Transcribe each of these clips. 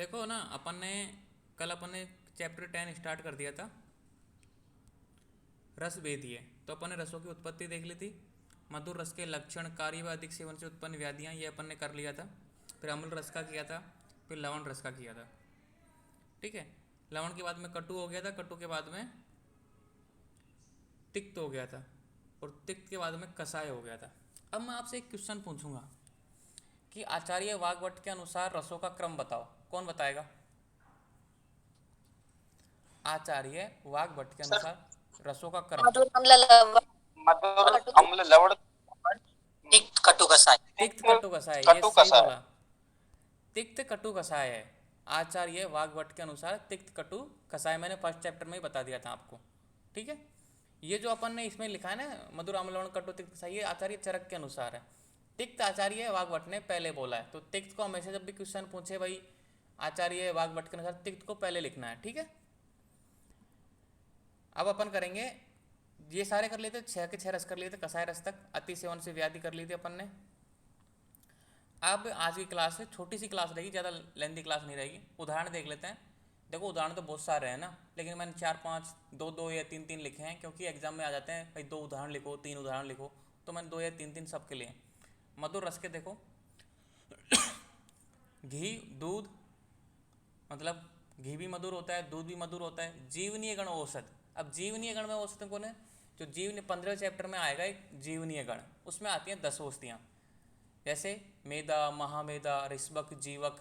देखो ना, अपन ने चैप्टर 10 स्टार्ट कर दिया था, रस भेदिए। तो अपन ने रसों की उत्पत्ति देख ली थी, मधुर रस के लक्षण, कार्य व अधिक सेवन से उत्पन्न व्याधियाँ, ये अपन ने कर लिया था। फिर अम्ल रस का किया था, फिर लवण रस का किया था। ठीक है, लवण के बाद में कटु हो गया था, कटु के बाद में तिक्त हो गया था, और तिक्त के बाद में कसाय हो गया था। अब मैं आपसे एक क्वेश्चन पूछूंगा कि आचार्य वाग्भट के अनुसार रसों का क्रम बताओ। कौन बताएगा? आचार्य वाग्भट के सर, अनुसार रसों का क्रम। मधुर अम्ल लवण मधुर अम्ल लवण तिक्त कटु कसाय तिक्त कटु कसाय, ये कटु सही कसाय। बोला। तिक्त कटु कसाय है आचार्य वाग्भट के अनुसार। तिक्त कटु कसाय मैंने फर्स्ट चैप्टर में ही बता दिया था आपको। ठीक है, ये जो अपन ने इसमें लिखा है ना, मधुर अम्ल लवण कटु तिक्त कसाय, ये आचार्य चरक के अनुसार है। तिक्त आचार्य वाग्भट ने पहले बोला है, तो तिक्त को हमेशा जब भी क्वेश्चन पूछे भाई आचार्य वाग्भट के अनुसार, तिक्त को पहले लिखना है। ठीक है, अब अपन करेंगे, ये सारे कर लेते, 6 के 6 रस कर लिए थे, कसाय रस तक, अति सेवन से व्याधि कर ली थी अपन ने। अब आज की क्लास है, छोटी सी क्लास रहेगी, ज़्यादा लेंथी क्लास नहीं रहेगी। उदाहरण देख लेते हैं। देखो उदाहरण तो बहुत सारे हैं ना, लेकिन मैंने 4 5, 2 2 या 3 3 लिखे हैं, क्योंकि एग्जाम में आ जाते हैं भाई 2 उदाहरण लिखो, 3 उदाहरण लिखो, तो मैंने 2 या 3 3 सबके लिए। मधुर रस के देखो, घी, दूध, मतलब घी भी मधुर होता है, दूध भी मधुर होता है। जीवनीय गण औषध, अब जीवनीय गण में औषध कौन है? जो जीवन 15 चैप्टर में आएगा एक जीवनीय गण, उसमें आती हैं 10 औषधियाँ, जैसे मेदा, महामेदा, ऋष्वक, जीवक,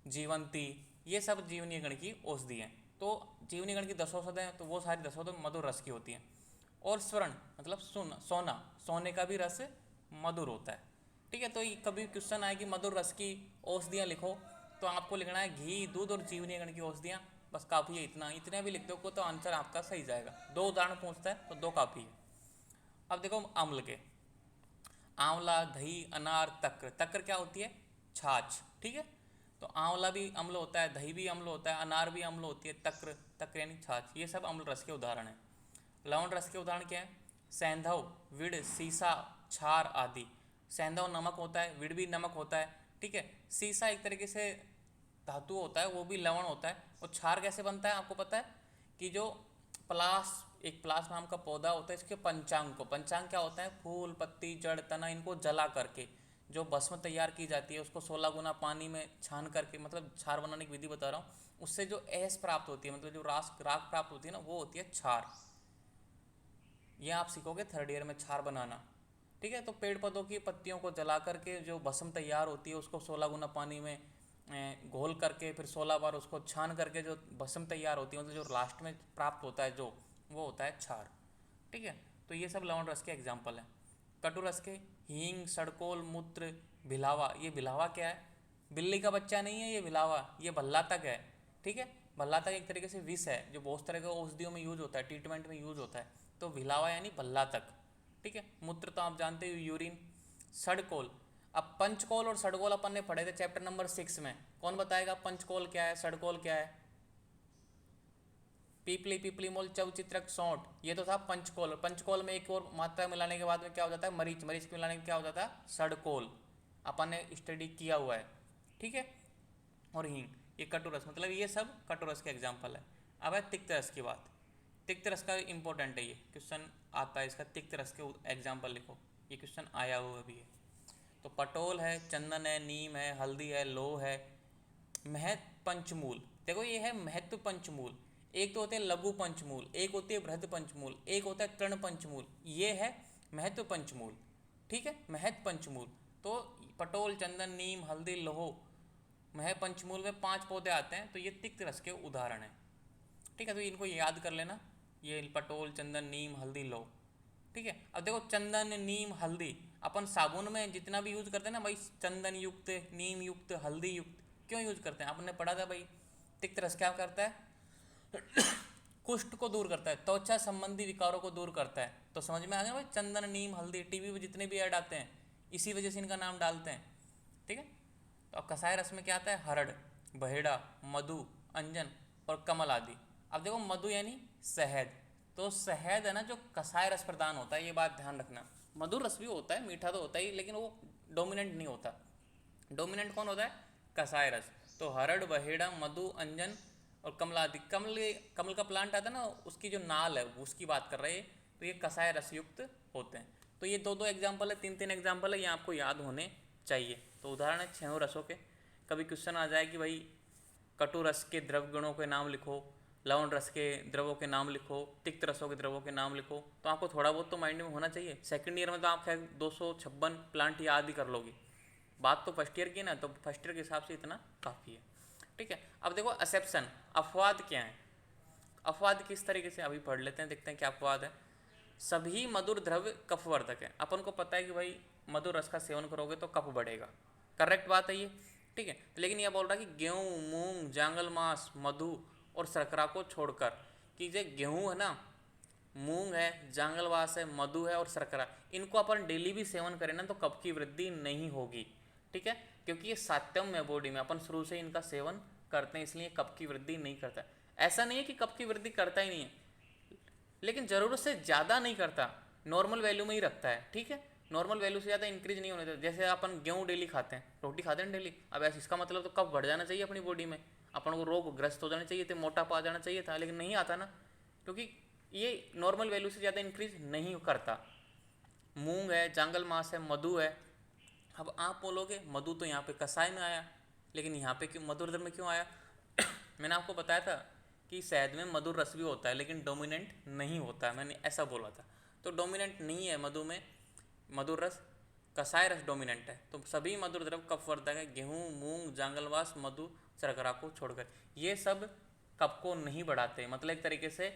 जीवंती, ये सब जीवनीय गण की औषधि हैं। तो जीवनीय गण की 10 औषध हैं, तो वो सारी 10 औषध मधुर रस की होती हैं। और स्वर्ण मतलब सोना, सोने का भी रस मधुर होता है। ठीक है, तो कभी क्वेश्चन आए कि मधुर रस की औषधियाँ लिखो, तो आपको लिखना है घी, दूध और जीवनीय गण की औषधियाँ। बस काफ़ी है इतना, इतने भी लिख दो तो आंसर आपका सही जाएगा। 2 उदाहरण पूछता है तो 2 काफ़ी है। अब देखो अम्ल के, आंवला, दही, अनार, तक्र। तक्र क्या होती है? छाछ। ठीक है, तो आंवला भी अम्ल होता है, दही भी अम्ल होता है, अनार भी अम्ल होती है, तक्र, तक्र यानी छाछ, ये सब अम्ल रस के उदाहरण हैं। लवण रस के उदाहरण क्या है? सैंधव, विड़, सीसा, क्षार आदि। सैंधव नमक होता है, विड़ भी नमक होता है। ठीक है, सीसा एक तरीके से धातु होता है, वो भी लवण होता है। और क्षार कैसे बनता है आपको पता है? कि जो पलास, एक पलास नाम का पौधा होता है, इसके पंचांग को, पंचांग क्या होता है? फूल, पत्ती, जड़, तना, इनको जला करके जो भस्म तैयार की जाती है, उसको 16 गुना पानी में छान करके, मतलब क्षार बनाने की विधि बता रहा हूँ, उससे जो ऐस प्राप्त होती है, मतलब जो राख प्राप्त होती है ना, वो होती है क्षार। ये आप सीखोगे 3rd ईयर में, क्षार बनाना। ठीक है, तो पेड़ पौधों की पत्तियों को जला करके जो भस्म तैयार होती है, उसको 16 गुना पानी में घोल करके, फिर 16 बार उसको छान करके जो भस्म तैयार होती है, मतलब जो लास्ट में प्राप्त होता है, जो वो होता है क्षार। ठीक है, तो ये सब लवण रस के एग्जाम्पल हैं। कटु रस के हींग, सड़कोल, मूत्र, भिलावा। ये भिलावा क्या है? बिल्ली का बच्चा नहीं है ये भिलावा, ये भल्ला तक है। ठीक है, भल्ला तक एक तरीके से विष है, जो बहुत तरह के औषधियों में यूज होता है, ट्रीटमेंट में यूज होता है। तो भिलावा यानी भल्ला तक। ठीक है, मूत्र तो आप जानते हो, यूरिन। सड़कोल, अब पंचकोल और सड़कोल अपन ने पढ़े थे चैप्टर नंबर 6 में। कौन बताएगा पंचकोल क्या है, सड़कोल क्या है? पीपली, पीपली मोल, चौचित्रक, सौंठ, ये तो था पंचकोल। पंचकोल में एक और मात्रा मिलाने के बाद में क्या हो जाता है? मरीच, मरीच के मिलाने के क्या हो जाता है? सड़कोल। अपन ने स्टडी किया हुआ है। ठीक है, और हींग, ये कटुरस, मतलब ये सब कटुरस के एग्जाम्पल है। अब है तिक्त रस की बात। तिक्त रस का इंपॉर्टेंट है, ये क्वेश्चन आता है इसका, तिक्त रस के एग्जाम्पल लिखो, ये क्वेश्चन आया हुआ भी है। तो पटोल है, चंदन है, नीम है, हल्दी है, लौह है, महत पंचमूल। देखो ये है महत्व पंचमूल। एक तो होते हैं लघु पंचमूल, एक होती है बृहद पंचमूल, एक होता है तृण पंचमूल, ये है महत्व पंचमूल। ठीक है, महत पंचमूल। तो पटोल, चंदन, नीम, हल्दी, लोहो, मह पंचमूल में 5 पौधे आते हैं, तो ये तिक्त रस के उदाहरण हैं। ठीक है, तो इनको याद कर लेना, ये पटोल, चंदन, नीम, हल्दी, लो। ठीक है, अब देखो चंदन, नीम, हल्दी, अपन साबुन में जितना भी यूज करते हैं ना भाई, चंदन युक्त, नीम युक्त, हल्दी युक्त, क्यों यूज करते हैं? आपने पढ़ा था भाई, तिक्त रस क्या करता है? कुष्ठ को दूर करता है, त्वचा संबंधी विकारों को दूर करता है। तो समझ में आ गया भाई, चंदन, नीम, हल्दी, टीवी में जितने भी ऐड आते हैं, इसी वजह से इनका नाम डालते हैं। ठीक है, तो अब कसाय रस में क्या आता है? हरड़, बहेड़ा, मधु, अंजन और कमल आदि। अब देखो मधु यानी शहद, तो शहद है ना जो कसाय रस प्रदान होता है, ये बात ध्यान रखना। मधुर रस भी होता है, मीठा तो होता ही, लेकिन वो डोमिनेंट नहीं होता। डोमिनेंट कौन होता है? कसाय रस। तो हरड़, बहेड़ा, मधु, अंजन और कमलादि, कमल का प्लांट आता है ना, उसकी जो नाल है उसकी बात कर रहे हैं। तो ये कसाय रसयुक्त होते हैं। तो ये दो दो एग्जाम्पल है, तीन तीन एग्जाम्पल है, ये आपको याद होने चाहिए। तो उदाहरण है छहों रसों के। कभी क्वेश्चन आ जाए कि भाई कटु रस के द्रव गुणों के नाम लिखो, लवण रस के द्रवों के नाम लिखो, तिक्त रसों के द्रवों के नाम लिखो, तो आपको थोड़ा बहुत तो माइंड में होना चाहिए। सेकंड ईयर में तो आप खैर 256 प्लांट याद ही कर लोगे। बात तो फर्स्ट ईयर की ना, तो फर्स्ट ईयर के हिसाब से इतना काफ़ी है। ठीक है, अब देखो एक्सेप्शन, अपवाद क्या है। अपवाद किस तरीके से अभी पढ़ लेते हैं, देखते हैं क्या अपवाद है। सभी मधुर द्रव्य कफवर्धक है। अपन को पता है कि भाई मधुर रस का सेवन करोगे तो कफ बढ़ेगा, करेक्ट बात है ये। ठीक है, लेकिन यह बोल रहा है कि गेहूँ, मूंग, जांगल मास, मधु और शर्करा को छोड़कर, कि जो गेहूँ है ना, मूंग है, जांगलवास है, मधु है और शर्करा, इनको अपन डेली भी सेवन करें ना तो कफ की वृद्धि नहीं होगी। ठीक है, क्योंकि ये सात्यम है बॉडी में, अपन शुरू से इनका सेवन करते हैं, इसलिए कफ की वृद्धि नहीं करता। ऐसा नहीं है कि कफ की वृद्धि करता ही नहीं है, लेकिन ज़रूरत से ज़्यादा नहीं करता, नॉर्मल वैल्यू में ही रखता है। ठीक है, नॉर्मल वैल्यू से ज़्यादा इंक्रीज नहीं होने देता। जैसे अपन गेहूँ डेली खाते हैं, रोटी खाते हैं डेली, अब ऐसे इसका मतलब तो कफ बढ़ जाना चाहिए अपनी बॉडी में, अपन को रोग ग्रस्त हो जाने चाहिए थे, मोटापा आ जाना चाहिए था, लेकिन नहीं आता ना, क्योंकि ये नॉर्मल वैल्यू से ज़्यादा इंक्रीज नहीं करता। मूंग है, जांगल मास है, मधु है। अब आप बोलोगे मधु तो यहाँ पे कसाय में आया, लेकिन यहाँ पे क्यों मधुर द्रव्य में क्यों आया? मैंने आपको बताया था कि शहद में मधुर रस भी होता है, लेकिन डोमिनेंट नहीं होता है, मैंने ऐसा बोला था। तो डोमिनेंट नहीं है मधु में मधुर रस, कसाय रस डोमिनेंट है। तो सभी मधुर द्रव्य कफवर्धक है, गेहूँ, मूंग, जांगलवास, मधु, शर्करा को छोड़कर। ये सब कफ को नहीं बढ़ाते, मतलब एक तरीके से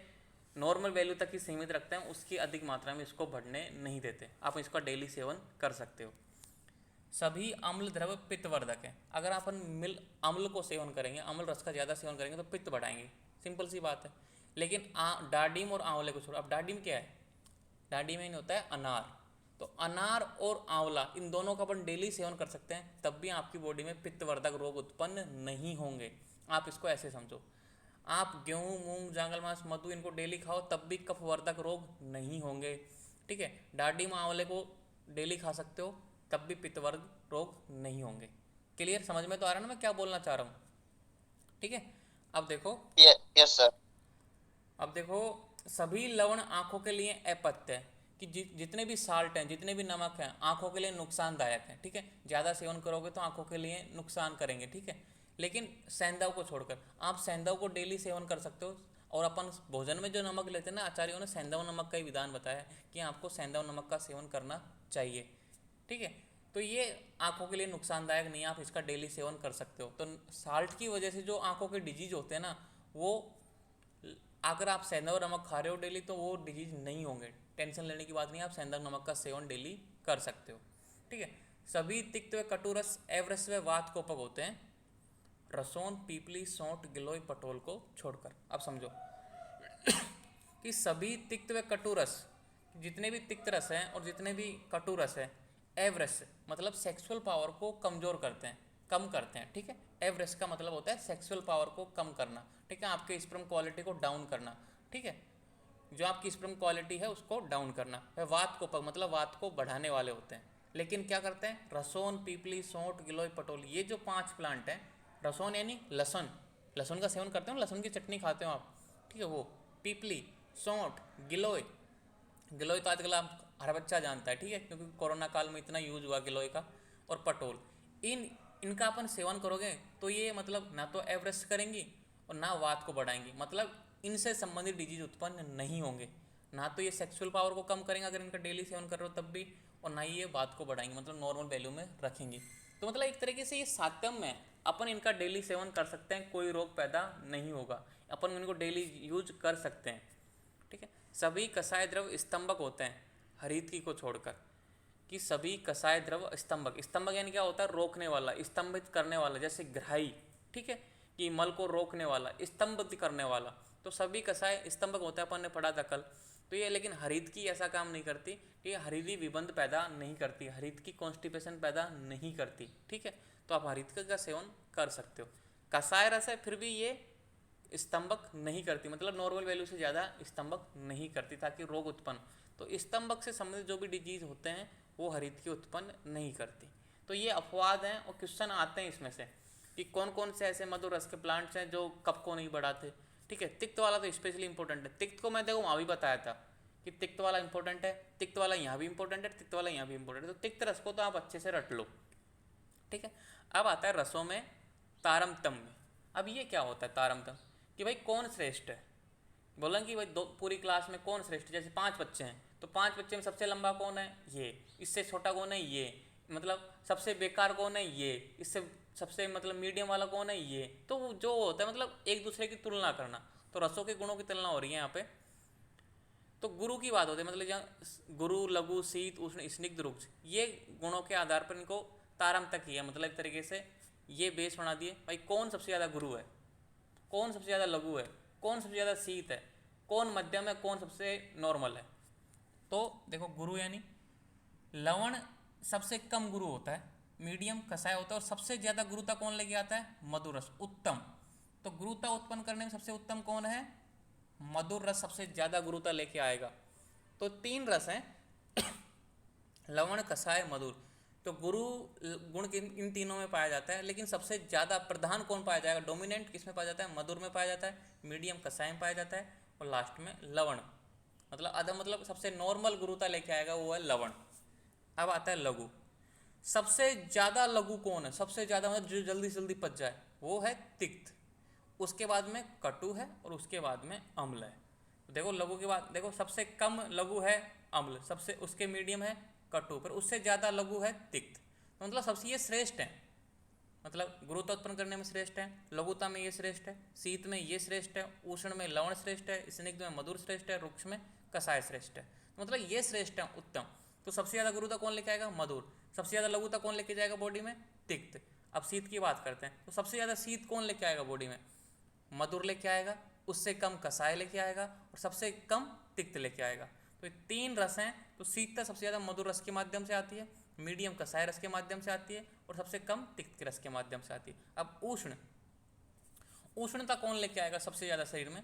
नॉर्मल वैल्यू तक ही सीमित रखते हैं, उसकी अधिक मात्रा में इसको बढ़ने नहीं देते। आप इसका डेली सेवन कर सकते हो। सभी अम्ल द्रव्य पित्तवर्धक है। अगर अपन अम्ल को सेवन करेंगे, अम्ल रस का ज़्यादा सेवन करेंगे तो पित्त बढ़ाएंगे, सिंपल सी बात है। लेकिन डाडिम और आंवले को छोड़ो। अब डाडिम क्या है? डाडिम में होता है अनार। तो अनार और आंवला, इन दोनों का अपन डेली सेवन कर सकते हैं, तब भी आपकी बॉडी में पित्तवर्धक रोग उत्पन्न नहीं होंगे। आप इसको ऐसे समझो, आप गेहूँ, मूंग, जांगलमास, मधु इनको डेली खाओ, तब भी कफवर्धक रोग नहीं होंगे। ठीक है, डाडिम, आंवले को डेली खा सकते हो, तब भी पित्तवर्ग रोग नहीं होंगे। क्लियर, समझ में तो आ रहा है ना मैं क्या बोलना चाह रहा हूँ? ठीक है, अब देखो, यस सर। अब देखो, सभी लवण आंखों के लिए अपत्य है, कि जितने भी साल्ट हैं, जितने भी नमक हैं, आंखों के लिए नुकसानदायक हैं। ठीक है, ज़्यादा सेवन करोगे तो आंखों के लिए नुकसान करेंगे। ठीक है, लेकिन सेंधव को छोड़कर आप सेंधव को डेली सेवन कर सकते हो। और अपन भोजन में जो नमक लेते हैं ना, आचार्यों ने सेंधव नमक का ही विधान बताया कि आपको सेंधव नमक का सेवन करना चाहिए। ठीक है, तो ये आंखों के लिए नुकसानदायक नहीं है, आप इसका डेली सेवन कर सकते हो। तो साल्ट की वजह से जो आंखों के डिजीज होते हैं ना, वो अगर आप सेंधव नमक खा रहे हो डेली तो वो डिजीज नहीं होंगे, टेंशन लेने की बात नहीं है, आप सेंधव नमक का सेवन डेली कर सकते हो। ठीक है, सभी तिक्त व कटुरस एवरस व वात को उपक होते हैं, रसोन, पीपली, सौंठ, गिलोय, पटोल को छोड़कर। अब समझो कि सभी तिक्त व कटुरस, जितने भी तिक्त रस हैं और जितने भी कटुरस हैं, एवरस मतलब सेक्सुअल पावर को कमजोर करते हैं, कम करते हैं। ठीक है, एवरेज का मतलब होता है सेक्सुअल पावर को कम करना। ठीक है, आपके स्पर्म क्वालिटी को डाउन करना। ठीक है, जो आपकी स्पर्म क्वालिटी है उसको डाउन करना। वह वात को मतलब वात को बढ़ाने वाले होते हैं। लेकिन क्या करते हैं? रसोन, पीपली, सौंठ, गिलोय, पटोल, ये जो 5 प्लांट हैं, रसोन यानी लहसुन, लहसुन का सेवन करते हो, लहसुन की चटनी खाते हो आप। ठीक है, वो पीपली, सौंठ, गिलोय, गिलोय तो आजकल आप हर बच्चा जानता है। ठीक है, क्योंकि कोरोना काल में इतना यूज हुआ गिलोय का। और पटोल, इनका अपन सेवन करोगे तो ये मतलब ना तो एवरेस्ट करेंगी और ना वात को बढ़ाएंगी, मतलब इनसे संबंधित डिजीज उत्पन्न नहीं होंगे। ना तो ये सेक्सुअल पावर को कम करेंगे अगर इनका डेली सेवन कर रहे हो तब भी, और ना ही ये वात को बढ़ाएंगे, मतलब नॉर्मल वैल्यू में रखेंगी। तो मतलब एक तरीके से ये सात्यम में अपन इनका डेली सेवन कर सकते हैं, कोई रोग पैदा नहीं होगा, अपन इनको डेली यूज कर सकते हैं। ठीक है, सभी कसाय द्रव स्तंभक होते हैं, हरितकी को छोड़कर, कि सभी कसाय द्रव स्तंभक, स्तंभक यानी क्या होता है? रोकने वाला, स्तंभित करने वाला, जैसे ग्राही। ठीक है, कि मल को रोकने वाला, स्तंभित करने वाला। तो सभी कसाय स्तंभक होते हैं, अपन ने पढ़ा था कल। तो ये लेकिन हरितकी ऐसा काम नहीं करती, ये हरिदी विबंध पैदा नहीं करती, हरितकी कॉन्स्टिपेशन पैदा नहीं करती। ठीक है, तो आप हरितकी का सेवन कर सकते हो। कसाय रस है, फिर भी ये स्तंभक नहीं करती, मतलब नॉर्मल वैल्यू से ज़्यादा स्तंभक नहीं करती, ताकि रोग उत्पन्न, तो स्तंभक से संबंधित जो भी डिजीज होते हैं वो हरितकी उत्पन्न नहीं करती। तो ये अपवाद हैं और क्वेश्चन आते हैं इसमें से। कि कौन कौन से ऐसे मधुर रस के प्लांट्स हैं जो कफ को नहीं बढ़ाते। ठीक है, तिक्त वाला तो स्पेशली इंपॉर्टेंट है। तिक्त को मैं देखो वहाँ भी बताया था कि तिक्त वाला इंपॉर्टेंट है, तिक्त वाला यहाँ भी इंपॉर्टेंट है, तिक्त वाला यहाँ भी इंपॉर्टेंट है। तो तिक्त रस को तो आप अच्छे से रट लो। ठीक है, अब आता है रसों में तारतम्य में। अब ये क्या होता है तारतम्य, कि भाई कौन श्रेष्ठ है। बोला कि भाई दो पूरी क्लास में कौन श्रेष्ठ है, जैसे 5 बच्चे हैं तो 5 बच्चे में सबसे लंबा कौन है, ये, इससे छोटा कौन है, ये, मतलब सबसे बेकार कौन है, ये, इससे सबसे मतलब मीडियम वाला कौन है, ये। तो जो होता है मतलब एक दूसरे की तुलना करना, तो रसों के गुणों की तुलना हो रही है यहाँ पे। तो गुरु की बात होती है, मतलब जहाँ गुरु, लघु, शीत, उष्ण, स्निग्ध, रुक्ष, ये गुणों के आधार पर इनको तारतम्य किया। मतलब एक तरीके से ये बेस बना दिए भाई कौन सबसे ज़्यादा गुरु है, कौन सबसे ज़्यादा लघु है, कौन सबसे ज़्यादा शीत है, कौन मध्यम है, कौन सबसे नॉर्मल है। तो देखो गुरु यानी लवण सबसे कम गुरु होता है, मीडियम कसाय होता है, और सबसे ज़्यादा गुरुता कौन लेके आता है, मधुर रस, उत्तम। तो गुरुता उत्पन्न करने में सबसे उत्तम कौन है, मधुर रस सबसे ज़्यादा गुरुता लेके आएगा। तो 3 रस हैं लवण, कसाय, मधुर। तो गुरु गुण इन तीनों में पाया जाता है, लेकिन सबसे ज़्यादा प्रधान कौन पाया जाएगा, डोमिनेंट किस में पाया जाता है, मधुर में पाया जाता है, मीडियम कसाय में पाया जाता है, और लास्ट में लवण, मतलब आधा, मतलब सबसे नॉर्मल गुरुता लेके आएगा वो है लवण। अब आता है लघु। सबसे ज़्यादा लघु कौन है, सबसे ज़्यादा मतलब जो जल्दी से जल्दी पच जाए, वो है तिक्त। उसके बाद में कटु है, और उसके बाद में अम्ल है। देखो लघु के बाद देखो सबसे कम लघु है अम्ल, सबसे उसके मीडियम है कटु, पर उससे ज़्यादा लघु है तिक्त। तो मतलब सबसे ये श्रेष्ठ है, मतलब गुरुता उत्पन्न करने में श्रेष्ठ है, लघुता में ये श्रेष्ठ है, शीत में ये श्रेष्ठ है, उष्ण में लवण श्रेष्ठ है, स्निग्ध में मधुर श्रेष्ठ है, रुक्ष में कसाय श्रेष्ठ है। तो मतलब ये श्रेष्ठ है, उत्तम। तो सबसे ज़्यादा गुरुता कौन लेके आएगा, मधुर। सबसे ज़्यादा लघुता कौन लेके जाएगा बॉडी में, तिक्त। अब शीत की बात करते हैं, तो सबसे ज़्यादा शीत कौन लेके आएगा बॉडी में, मधुर लेके आएगा, उससे कम कसाय लेके आएगा, और सबसे कम तिक्त लेके आएगा। तो ये 3 रस हैं। तो शीतता सबसे ज़्यादा मधुर रस के माध्यम से आती है, मीडियम कसाय रस के माध्यम से आती है, और सबसे कम तिक्त के रस के माध्यम से आती है। अब उष्ण, उष्णता कौन लेके आएगा सबसे ज़्यादा शरीर में,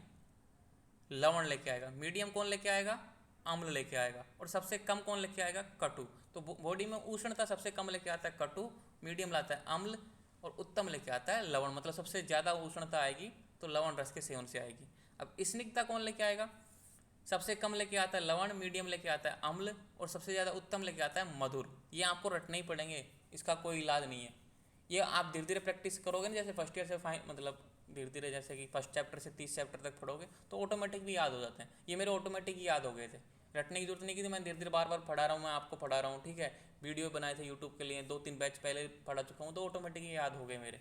लवण लेके आएगा। मीडियम कौन लेके आएगा, अम्ल लेके आएगा, और सबसे कम कौन लेके आएगा, कटु। तो बॉडी में उष्णता सबसे कम लेके आता है कटु, मीडियम लाता है अम्ल, और उत्तम लेके आता है लवण। मतलब सबसे ज़्यादा उष्णता आएगी तो लवण रस के सेवन से आएगी। अब स्निग्धता कौन लेके आएगा, सबसे कम लेके आता है लवण, मीडियम लेके आता है अम्ल, और सबसे ज़्यादा उत्तम लेके आता है मधुर। ये आपको रटने ही पड़ेंगे, इसका कोई इलाज नहीं है। ये आप धीरे धीरे प्रैक्टिस करोगे ना, जैसे फर्स्ट ईयर से मतलब धीरे धीरे, जैसे कि फर्स्ट चैप्टर से 30 चैप्टर तक पढ़ोगे तो ऑटोमेटिक भी याद हो जाते हैं। ये मेरे ऑटोमेटिक ही याद हो गए थे, रटने की जरूरत नहीं की थी। मैं धीरे धीरे बार बार पढ़ा रहा हूँ, मैं आपको पढ़ा रहा हूँ। ठीक है, वीडियो बनाए थे यूट्यूब के लिए, 2-3 बैच पहले पढ़ा चुका हूँ, तो ऑटोमेटिक ही याद हो गए मेरे।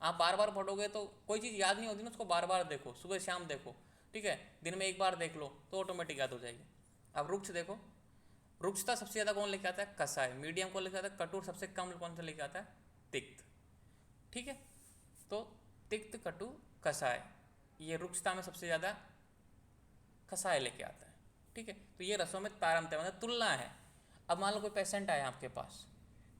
आप बार बार पढ़ोगे तो कोई चीज़ याद नहीं होती ना, उसको बार बार देखो, सुबह शाम देखो। ठीक है, दिन में एक बार देख लो तो ऑटोमेटिक याद हो जाएगी। अब रुक्ष देखो, रुक्षता सबसे ज़्यादा कौन लेके आता है, कसाय। मीडियम कौन लेके आता है, कटु। सबसे कम कौन सा लेके आता है, तिक्त। ठीक है, तो तिक्त, कटु, कसाय, ये रुक्षता में सबसे ज़्यादा कसाय लेके आता है। ठीक है, तो ये रसों में तारतम्य मतलब तुलना है। अब मान लो कोई पेशेंट आया आपके पास,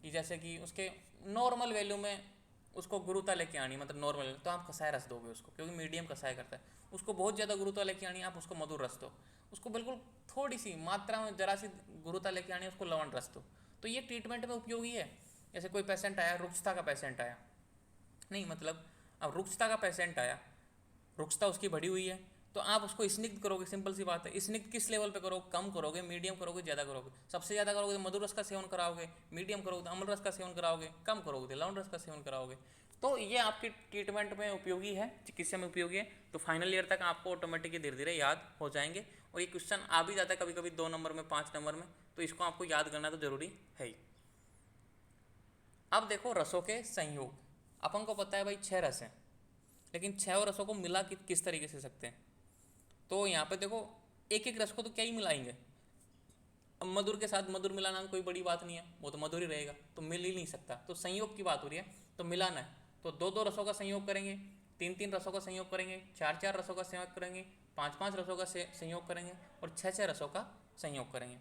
कि जैसे कि उसके नॉर्मल वैल्यू में उसको गुरुता लेके आनी, मतलब नॉर्मल, तो आप कसाय रस दोगे उसको, क्योंकि मीडियम कसाय करता है। उसको बहुत ज़्यादा गुरुता लेके आनी, आप उसको मधुर रस दो। उसको बिल्कुल थोड़ी सी मात्रा में जरा सी गुरुता लेके आनी, उसको लवण रस दो। तो ये ट्रीटमेंट में उपयोगी है। जैसे कोई पेशेंट आया, रुक्षता का पेशेंट आया, नहीं मतलब अब रुक्षता का पेशेंट आया, रुक्षता उसकी बढ़ी हुई है, तो आप उसको स्निग्ध करोगे, सिंपल सी बात है। स्निग्ध किस लेवल पे करोगे, कम करोगे, मीडियम करोगे, ज़्यादा करोगे। सबसे ज़्यादा करोगे तो मधुर रस का सेवन कराओगे, मीडियम करोगे तो अम्ल रस का सेवन कराओगे, कम करोगे तो लवण रस का सेवन कराओगे। तो ये आपकी ट्रीटमेंट में उपयोगी है, चिकित्सा में उपयोगी है। तो फाइनल ईयर तक आपको ऑटोमेटिक धीरे धीरे याद हो जाएंगे। और ये क्वेश्चन आ भी जाता है कभी कभी 2 नंबर में, 5 नंबर में, तो इसको आपको याद करना तो जरूरी है ही। अब देखो रसों के संयोग। अपन को पता है भाई 6 रस हैं, लेकिन 6 रसों को मिला किस तरीके से सकते हैं। तो यहाँ पे देखो एक एक रस को तो क्या ही मिलाएंगे। अब मधुर के साथ मधुर मिलाना कोई बड़ी बात नहीं है, वो तो मधुर ही रहेगा, तो मिल ही नहीं सकता। तो संयोग की बात हो रही है, तो मिलाना है। तो 2-2 रसों का संयोग करेंगे, 3-3 रसों का संयोग करेंगे, 4-4 रसों का संयोग करेंगे, 5-5 रसों का संयोग करेंगे, और 6-6 रसों का संयोग करेंगे।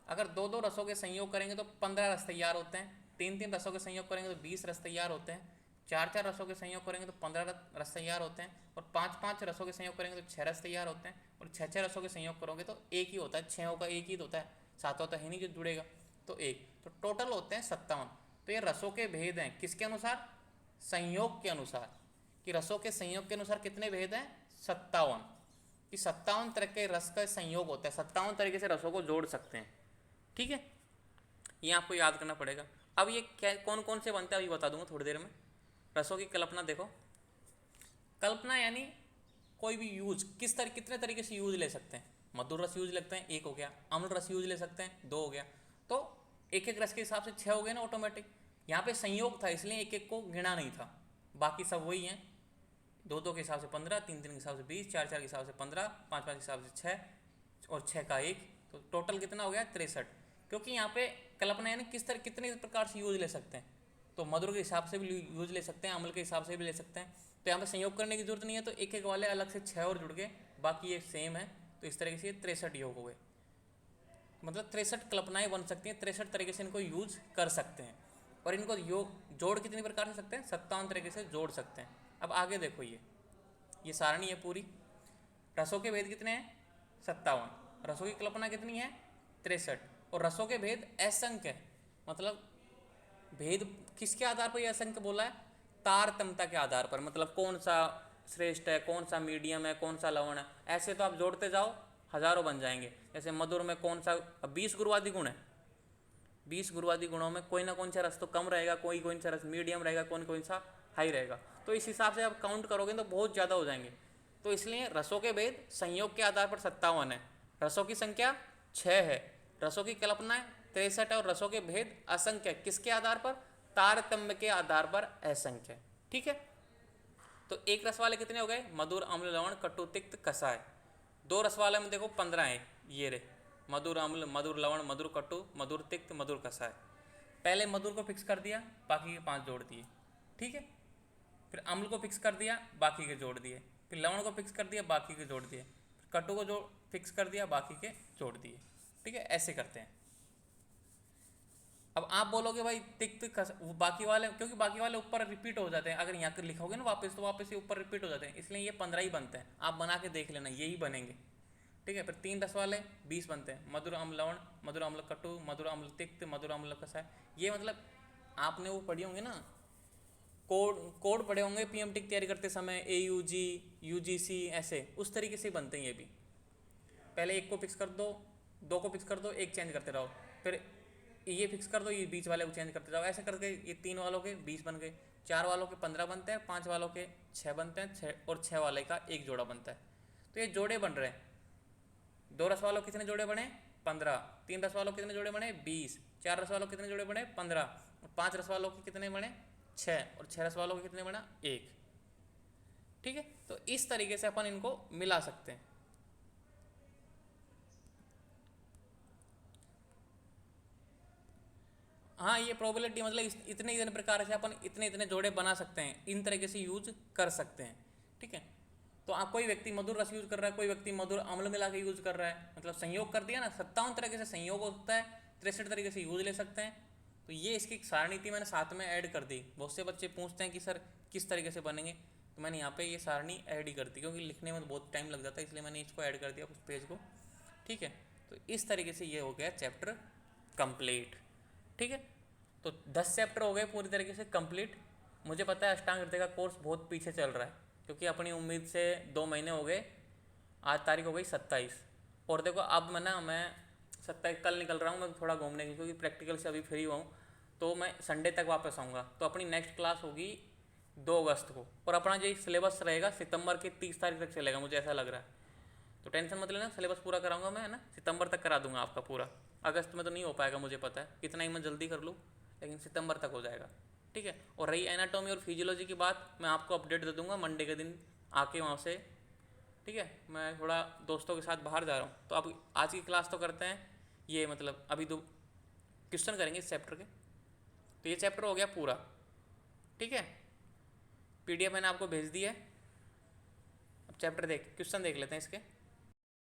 अगर 2-2 रसों के संयोग करेंगे तो 15 रस तैयार होते हैं। 3-3 रसों के संयोग करेंगे तो 20 रस तैयार होते हैं। 4-4 रसों के संयोग करेंगे तो 15 रस तैयार होते हैं। और 5-5 रसों के संयोग करेंगे तो 6 रस तैयार होते हैं। और 6-6 रसों के संयोग करोगे तो एक ही होता है, 6 का एक ही होता है, 7 होता है नहीं जो जुड़ेगा, तो एक। तो टोटल होते हैं 57। तो ये रसों के भेद हैं किसके अनुसार, संयोग के अनुसार, कि रसों के संयोग के अनुसार कितने भेद हैं? 57। कि 57 तरह के रस का संयोग होता है, 57 तरीके से रसों को जोड़ सकते हैं। ठीक है, ये आपको याद करना पड़ेगा। अब ये क्या कौन कौन से बनते हैं अभी बता दूंगा थोड़ी देर में। रसों की कल्पना देखो, कल्पना यानी कोई भी यूज कितने तरीके से यूज ले सकते हैं। मधुर रस यूज लगते हैं, एक हो गया। अम्ल रस यूज ले सकते हैं, दो हो गया। तो एक एक रस के हिसाब से 6 हो गए ना ऑटोमेटिक। यहाँ पे संयोग था इसलिए एक एक को गिना नहीं था, बाकी सब वही हैं। 2 के हिसाब से 15, 3 के हिसाब से 20, 4 के हिसाब से 15, 5 के हिसाब से 6 और 6 का 1, तो टोटल कितना हो गया? 63। क्योंकि यहाँ पे कल्पना यानी कितने प्रकार से यूज ले सकते हैं। तो मधुर के हिसाब से भी यूज ले सकते हैं, अम्ल के हिसाब से भी ले सकते हैं। तो यहाँ पे संयोग करने की जरूरत नहीं है, तो एक एक वाले अलग से 6 और जुड़ गए, बाकी ये सेम है। तो इस तरीके से ये 63 योग हो गए। मतलब 63 कल्पनाएं बन सकती हैं, 63 तरीके से इनको यूज कर सकते हैं। और इनको योग जोड़ कितनी प्रकार से सकते हैं? 57 तरीके से जोड़ सकते हैं। अब आगे देखो, ये सारणी है पूरी। रसों के भेद कितने हैं? 57। रसों की कल्पना कितनी है? 63। और रसों के भेद असंख्य है। मतलब भेद किसके आधार पर यह असंख्य बोला है? तारतम्यता के आधार पर। मतलब कौन सा श्रेष्ठ है, कौन सा मीडियम है, कौन सा लवण है, ऐसे तो आप जोड़ते जाओ हजारों बन जाएंगे। जैसे मधुर में कौन सा, अब 20 गुरुवादी गुण है, 20 गुरुवादी गुणों में कोई ना कौन सा रस तो कम रहेगा, कोई सा रस मीडियम रहेगा, कौन सा हाई रहेगा। तो इस हिसाब से आप काउंट करोगे तो बहुत ज़्यादा हो जाएंगे। तो इसलिए रसों के भेद संयोग के आधार पर 57 है, रसों की संख्या 6 है, रसों की कल्पना 63 है, और रसों के भेद असंख्य है। किसके आधार पर? तारतम्य के आधार पर असंख्य। ठीक है, तो एक रस वाले कितने हो गए? मधुर, अम्ल, लवण, कटु, तिक्त, कसाय। 2 रस वाले में देखो 15 है, ये रे मधुर अम्ल, मधुर लवण, मधुर कटु, मधुर तिक्त, मधुर कसाय। पहले मधुर को फिक्स कर दिया, बाकी के 5 जोड़ दिए। ठीक है, फिर अम्ल को फिक्स कर दिया, बाकी के जोड़ दिए। फिर लवण को फिक्स कर दिया, बाकी के जोड़ दिए। फिर कटु को फिक्स कर दिया, बाकी के जोड़ दिए। ठीक है, ऐसे करते हैं। अब आप बोलोगे भाई तिक्त वो बाकी वाले, क्योंकि बाकी वाले ऊपर रिपीट हो जाते हैं। अगर यहाँ कर लिखोगे ना वापस, तो वापस ये ऊपर रिपीट हो जाते हैं, इसलिए ये 15 ही बनते हैं। आप बना के देख लेना, यही बनेंगे। ठीक है, फिर 3 रस वाले 20 बनते हैं। मधुर अम्ल लवण, मधुर अम्ल कटु, मधुर अम्ल तिक्त, मधुर अम्ल कसाय। ये मतलब आपने वो पढ़ी होंगे ना, कोड पढ़े होंगे पीएमटी की तैयारी करते समय, AUG, UGC, ऐसे उस तरीके से बनते हैं ये भी। पहले एक को फिक्स कर दो, 2 को फिक्स कर दो, एक चेंज करते रहो, फिर ये फिक्स कर दो, ये बीच वाले को चेंज करते जाओ। ऐसे करके ये 3 वालों के 20 बन गए, 4 वालों के 15 बनते हैं, 5 वालों के 6 बनते हैं, 6 और 6 वाले का एक जोड़ा बनता है। तो ये जोड़े बन रहे हैं। 2 रस वालों कितने जोड़े बने? 15। 3 रस वालों कितने जोड़े बने? 20। 4 रस वालों कितने जोड़े बने? 15। और 5 रस वालों के कितने बने? 6। और 6 रस वालों के कितने बना? 1। ठीक है, तो इस तरीके से अपन इनको मिला सकते हैं। हाँ, ये प्रोबेबिलिटी मतलब इतने इतने प्रकार से अपन इतने इतने जोड़े बना सकते हैं, इन तरीके से यूज कर सकते हैं। ठीक है, तो आप कोई व्यक्ति मधुर रस यूज कर रहा है, कोई व्यक्ति मधुर अम्ल मिला के यूज कर रहा है, मतलब संयोग कर दिया ना। 57 तरीके से संयोग होता है, 63 तरीके से यूज ले सकते हैं। तो ये इसकी सारणी थी, मैंने साथ में ऐड कर दी। बहुत से बच्चे पूछते हैं कि सर किस तरीके से बनेंगे, तो मैंने यहाँ पे ये सारणी ऐड ही कर दी, क्योंकि लिखने में बहुत टाइम लग जाता है, इसलिए मैंने इसको ऐड कर दिया उस पेज को। ठीक है, तो इस तरीके से ये हो गया चैप्टर कंप्लीट। ठीक है, तो 10 चैप्टर हो गए पूरी तरीके से कंप्लीट। मुझे पता है अष्टांग हृदय का कोर्स बहुत पीछे चल रहा है, क्योंकि अपनी उम्मीद से 2 महीने हो गए। आज तारीख हो गई 27, और देखो अब मैं 27 कल निकल रहा हूँ मैं थोड़ा घूमने की, क्योंकि प्रैक्टिकल से अभी फ्री हुआ हूँ। तो मैं संडे तक वापस आऊँगा। तो अपनी नेक्स्ट क्लास होगी 2 अगस्त को, और अपना जो सिलेबस रहेगा सितंबर की 30 तारीख तक चलेगा, मुझे ऐसा लग रहा है। तो टेंशन मत लेना, सिलेबस पूरा कराऊंगा मैं, है ना। सितंबर तक करा दूंगा आपका पूरा। अगस्त में तो नहीं हो पाएगा, मुझे पता है, कितना ही मैं जल्दी कर लूँ, लेकिन सितंबर तक हो जाएगा। ठीक है, और रही एनाटॉमी और फिजियोलॉजी की बात, मैं आपको अपडेट दे दूंगा मंडे के दिन आके वहाँ से। ठीक है, मैं थोड़ा दोस्तों के साथ बाहर जा रहा हूँ, तो अब आज की क्लास तो करते हैं। ये मतलब अभी 2 क्वेश्चन करेंगे इस चैप्टर के। तो ये चैप्टर हो गया पूरा। ठीक है, PDF मैंने आपको भेज दिया है। अब चैप्टर क्वेश्चन देख लेते हैं इसके।